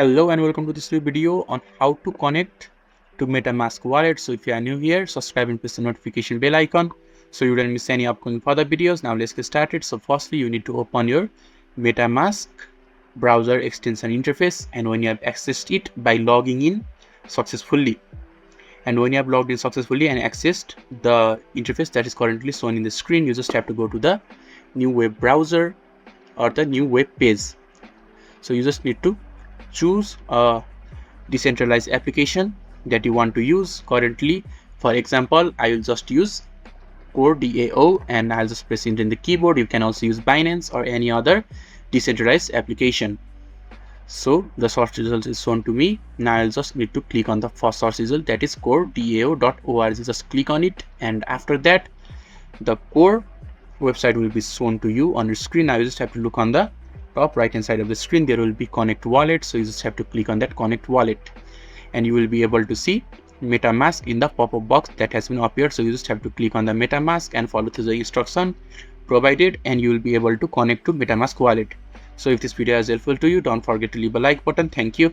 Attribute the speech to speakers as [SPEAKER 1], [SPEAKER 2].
[SPEAKER 1] Hello and welcome to this new video on how to connect to MetaMask wallet. So if you are new here, subscribe and press the notification bell icon so you don't miss any upcoming further videos. Now let's get started. So firstly, you need to open your MetaMask browser extension interface, and when you have accessed it by logging in successfully, and when you have logged in successfully and accessed the interface that is currently shown in the screen, you just have to go to the new web browser or the new web page. So you just need to choose a decentralized application that you want to use currently. For example, I will just use Core DAO and I'll just press it in the keyboard. You can also use Binance or any other decentralized application. So the search result is shown to me. Now I'll just need to click on the first search result, that is coredao.org. Just click on it, and after that the core website will be shown to you on your screen. Now you just have to look on the top right hand side of the screen. There will be connect wallet, so you just have to click on that connect wallet and you will be able to see MetaMask in the pop-up box that has been appeared. So you just have to click on the MetaMask and follow through the instruction provided, and you will be able to connect to MetaMask wallet. So if this video is helpful to you, don't forget to leave a like button. Thank you.